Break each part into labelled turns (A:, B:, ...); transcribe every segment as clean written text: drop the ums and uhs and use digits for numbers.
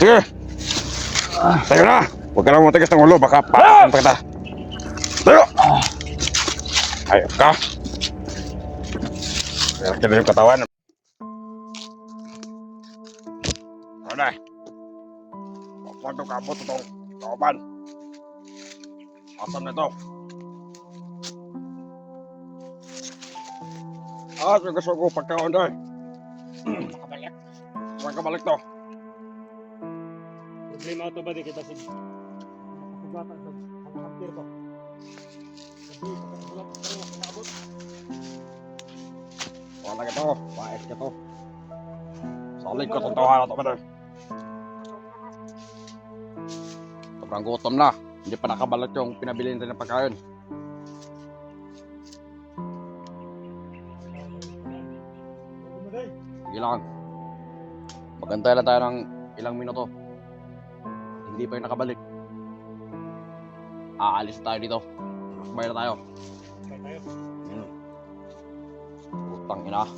A: Sige! Tayo na! Huwag ka lang matigas ng ulo, baka pakan kita. Tayo! Ayop ka! Kaya na yung katawan. Ano na? Huwag ito kabot itong kauban. Asan na ito? Sugo pagkaon doon. Nakabalik. Huwag ka balik to.
B: Problema ito ba di kita sa kasugatan sa hangtir ko. Hindi, kasugatan ko rin ang pinabot.
A: Wala ka to. Paes ka to. Salig ko itong tawahan na ito. Sobrang gutom na. Hindi pa nakabalot yung pinabili natin ng pagkain. Sige lang. Magantay lang tayo ng ilang minuto. Hindi pa yung nakabalik. Aalis tayo dito. Makbay na tayo. Utang ina.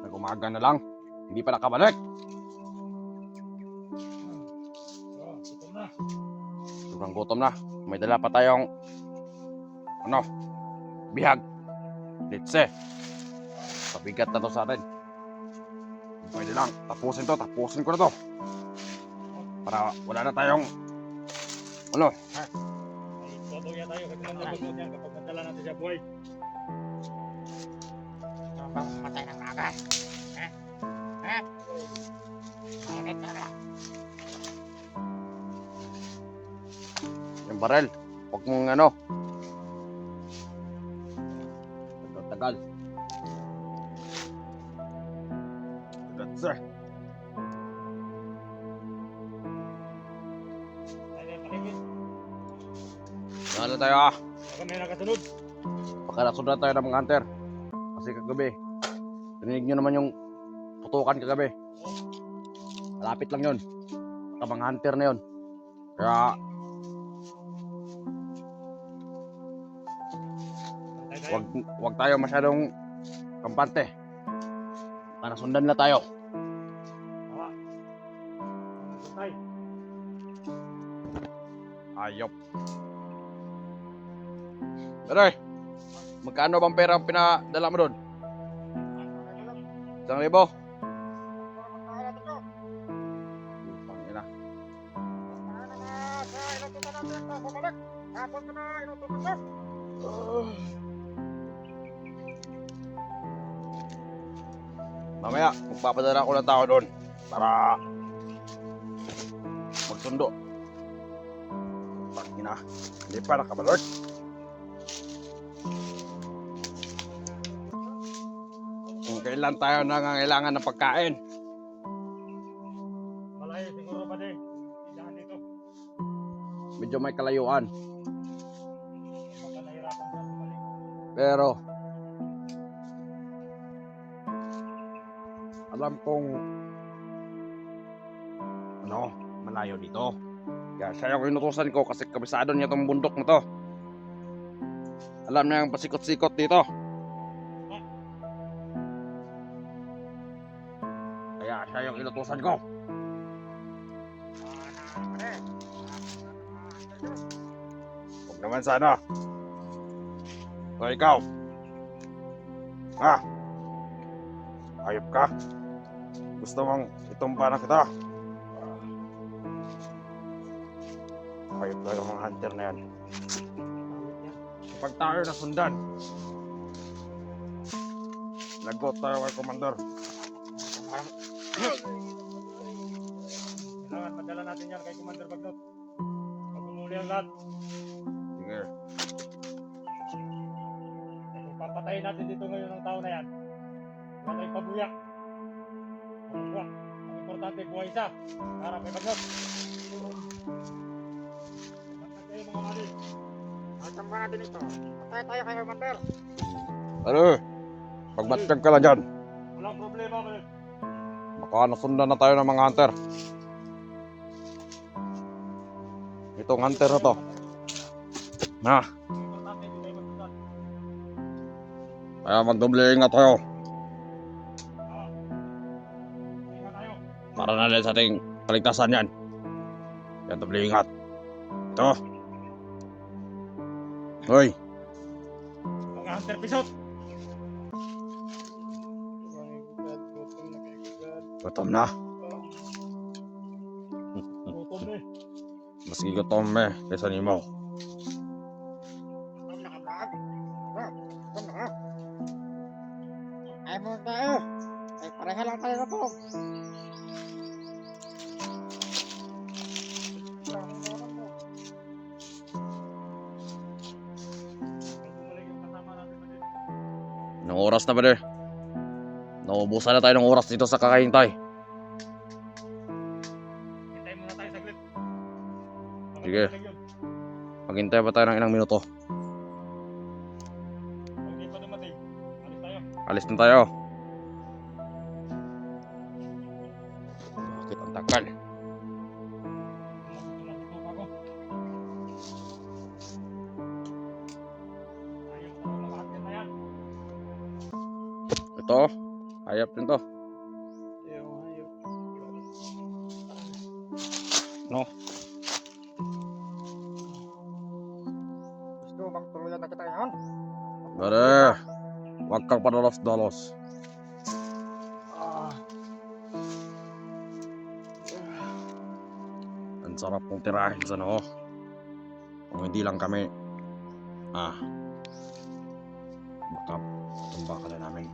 A: Nag-umaga na lang. Hindi pa nakabalik. Sobrang gutom na. May dala pa tayong bihag. Litse. Pabigat na to sa atin. Pwede lang. Tapusin ko na to. Para wala na tayong
B: Tutuloy tayo kasi nandun niya kapag nadala natin siya buhay.
C: Matay ng aga. Bakit talaga?
A: yung barel. Huwag mong tagal. That's it. Ano tayo
B: Baka may nakasunod.
A: Baka nasundan tayo ng mga hunter. Kasi kagabi, narinig nyo naman yung putukan kagabi. Malapit lang yun. Baka mga hunter na yun. Kaya wag tayo masyadong kampante. Para sundan na tayo. Ayop. Aray, magkano bang pera ang pinadala mo doon? 1,000. Pangina. Mamaya, magpapadala ko ng tao doon para magsundo. Pangina, hindi pa nakabalot. Kung kailan tayo nangangailangan ng pagkain.
B: Malayo siguro pa din. Diyan dito.
A: Medyo may kalayuan.
B: Baka nahirapan siya bumalik.
A: Pero alam kong malayo dito. Kaya siya yung inutusan ko kasi kabisado niya tong bundok na to. Alam niya yung pasikot-sikot dito. Kaya siya yung inutusan ko. Huwag naman sana. So ikaw. Ayop ka. Gusto mong itumba na kita. Ayop na yung mga hunter na yan. Kapag tayo nasundan, lagot tayo kay Commander.
B: Kailangan madala natin yan kay Commander Bagnot. Pag-umuli ang lahat.
A: Sige.
B: Kung papatayin natin dito ngayon ang tao na yan, wala tayong pabuyak. Ang importante, buhay siya. Para kay Bagnot. Matay kayo mga mali.
C: Tamba natin ito. Patay tayo kay Commander.
A: Pagmatsyag ka lang dyan.
B: Walang problema, Bagnot.
A: Baka nasundan na tayo ng mga hunter. Itong hunter na to.
B: Importante, hindi tayo magsundan.
A: Kaya magdoble ingat tayo. Para na rin sa ating kaligtasan yan. Kaya tabli ingat. Ito. Hoy.
B: Mga hunter pisot.
A: Gutom na.
B: Gutom na eh.
A: Maski gutom kaysa nimo.
C: Gutom na ka, Brad. Gutom na ka. Ay mo tayo. Ay pareha lang tayo gutom.
B: Bumalik yung kasama natin ba din?
A: Anong oras na ba de? Naubusan na tayo ng oras dito sa kakahintay.
B: Hintayin muna tayo saglit. Baka
A: Sige.
B: bumalik yun.
A: Maghintay pa tayo ng ilang minuto.
B: Pag di pa dumating, alis tayo.
A: Alis na tayo. Bakit ang tagal?
B: Nakatuto pa ako. Ayun, lahat yan na yan.
A: Ito. Hayap din to. No.
C: Gusto bang tuluyan na kita ngayon?
A: Bare. Huwag kang padalos-dalos. Ang sarap kong tirahin sa noo. Kung hindi lang kami. Baka tumba ka na namin.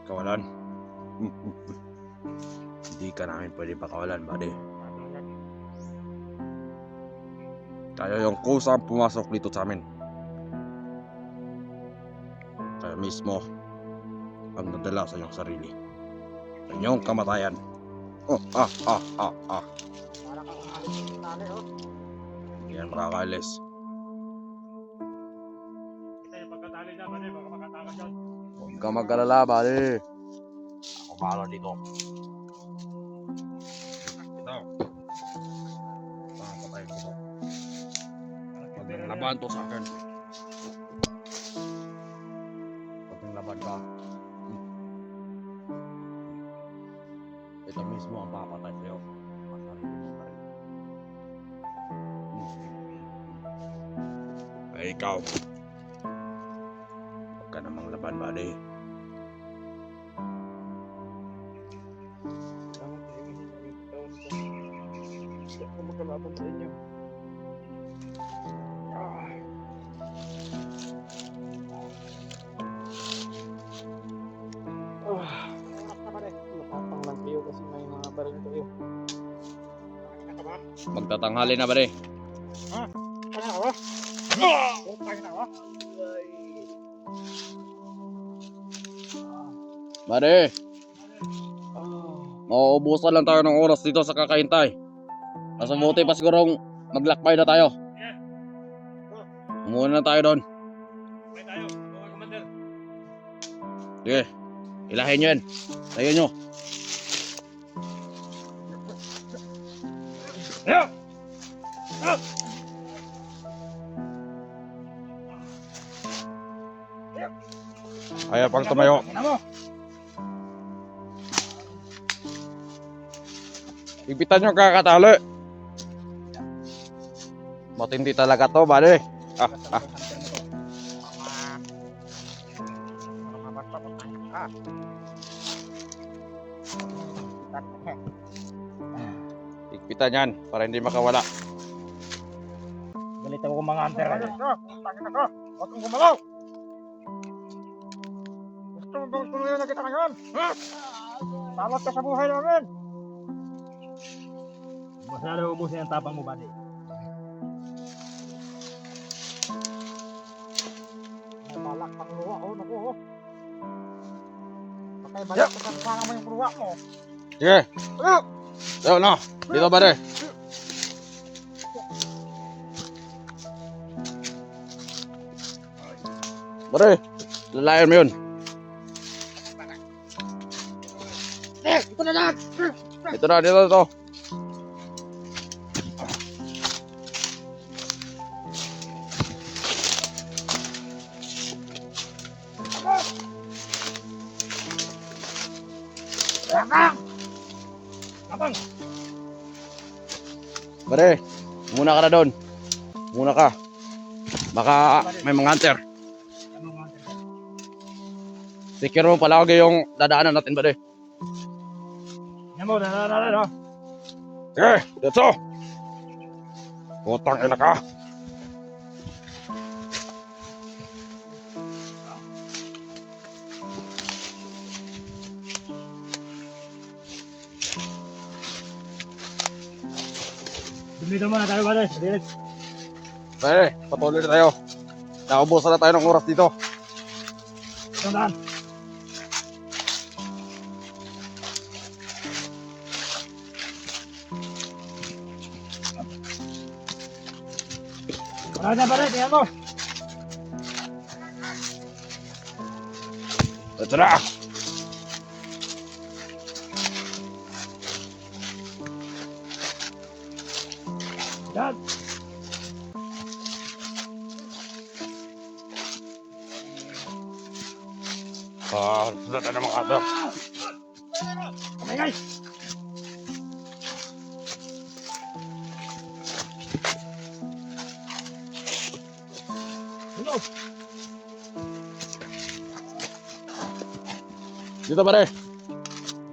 A: Kawalan? Hindi ka namin pwede pakawalan, buddy. Tayo yung kusang pumasok dito sa amin. Tayo mismo ang nadala sa iyong sarili. Sa iyong kamatayan.
C: Para kang alis ng tali, oh.
A: Hindi yan makakaalis.
B: Kita yung pagkatali niya, baka makatakas yan.
A: Huwag ka mag-alala, buddy. Ako bahala dito. Ito. Papatayin ko to. Huwag nang laban to sa akin. Huwag nang laban ka. Ito mismo ang papatay sa'yo. Masarili mo pa rin. Ay, ikaw. Huwag ka namang laban, buddy.
B: Hindi ako magkalaban sa inyo.
C: Oras na ba rin?
B: Matapang lang kayo kasi may mga baril kayo.
C: Ano ka ba?
A: Magtatanghali na, buddy.
C: Ano na ako? Utang na ako?
A: Buddy, mauubusan lang tayo ng oras dito sa kakahintay. Mas mabuti pa sigurong maglakbay na tayo. Umuuna na tayo doon.
B: May tayo, mga commander.
A: Sige, ilahin nyo yan. Tayo nyo. Ayaw pang tumayo. Ipitan nyo kakatali. Matindi talaga to, buddy. Ipitan yan para hindi makawala.
B: Galit ako mga hunter.
C: Utangin ako! Huwag kang gumalaw! Gusto mo bang tuluyan na kita ngayon? Salat ka sa buhay namin!
B: Masyado ubusin ang tapang mo, buddy.
C: May balak pang luwa, oh, naku, oh. Patay balak ka sa mo yung luwa mo.
A: Sige.
C: Ano?
A: Yo, no. Dito, buddy. Buddy, lalayan mo yun.
C: Ito na lang!
A: Ito na, dito.
C: Kakang! Kakang!
A: Pare, muna ka na doon. Muna ka. Baka may mga hunter.
C: Ano nga?
A: Secure mo palagi yung dadaanan natin, pare.
C: Yan mo, no?
A: Okay, let's go. Putang ina ka.
C: Dumito muna tayo ba tayo?
A: Pare, patuloy na tayo. Naubusan na tayo ng oras dito.
C: Tandaan. Wala na pare, tingnan mo.
A: Ito na.
C: Yan.
A: Sunod na ng mga hunter.
C: Okay guys. Hello.
A: Dito, pare.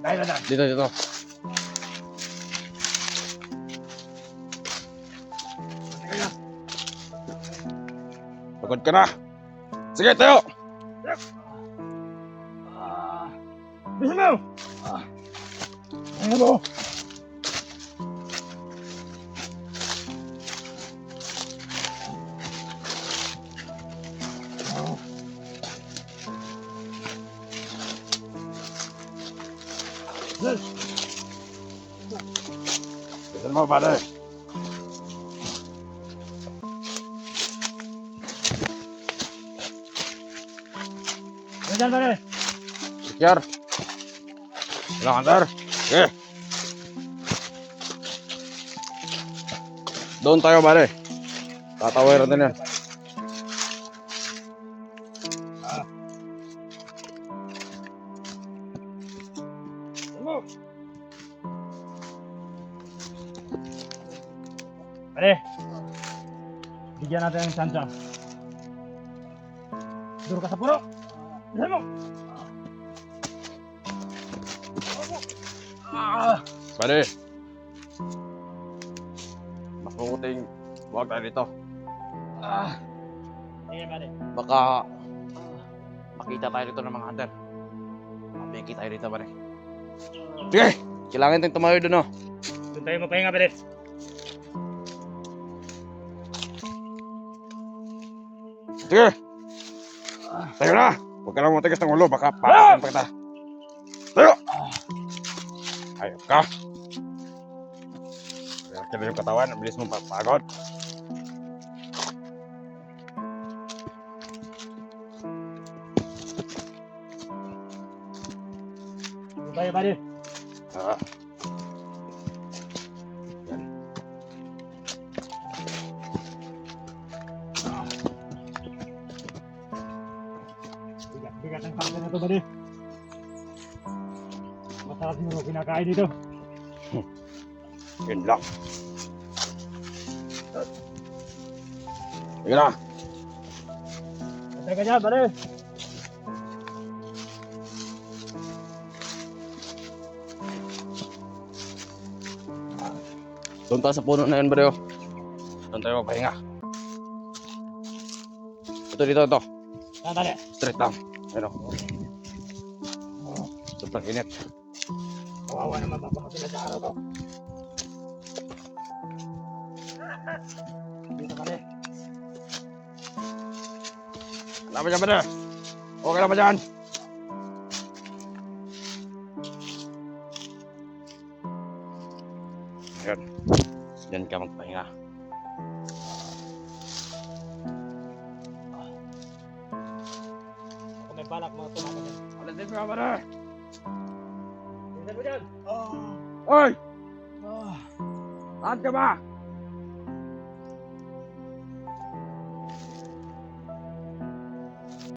C: Dahil na.
A: Dito. Pagod ka na. Sige, tayo.
C: Bisa mo. Ayan mo.
A: Dito mo, pare.
C: Ayan pare.
A: Secure. Ilang hunter. Sige. Doon tayo, pare. Tatawiran din yan.
C: Hello. Pare. Bigyan natin ng tsansa. Duro ka sa puro. Bisa mo.
A: Pare. Mas mabuting huwag tayo dito.
C: Sige pare.
A: Baka makita tayo dito ng mga hunter. Mapiki tayo dito, pare. Sige! Kailangan tayong tumayo doon, no?
C: Doon tayo mapahinga pare.
A: Sige! Tayo na! Huwag ka lang matigas ng ulo, baka patakin pa kita. Tayo! Ayok ka! Kaya na yung katawan, ang bilis mong pagod.
C: Doon tayo pare.
A: Yan.
C: Bigat ang kanta na ito pare. Masarap siguro kinakain dito.
A: Yun lang. Sige na!
C: Patay ka dyan pare.
A: Doon tayo sa puno na yun, bro. Doon tayo magpahinga. Ito.
C: Saan pare?
A: Straight lang. Ayun o. Sobrang init.
C: Kawawa naman mapapakila sa araw to. Dito pare.
A: Wala ba dyan, bro? Okay lang ba dyan? Ayun. Diyan ka magpahinga.
C: Kung may balak mga tumaka dyan.
A: Alisin mo ka, bro!
C: Dito mo dyan.
A: Hoy! Saan ka ba?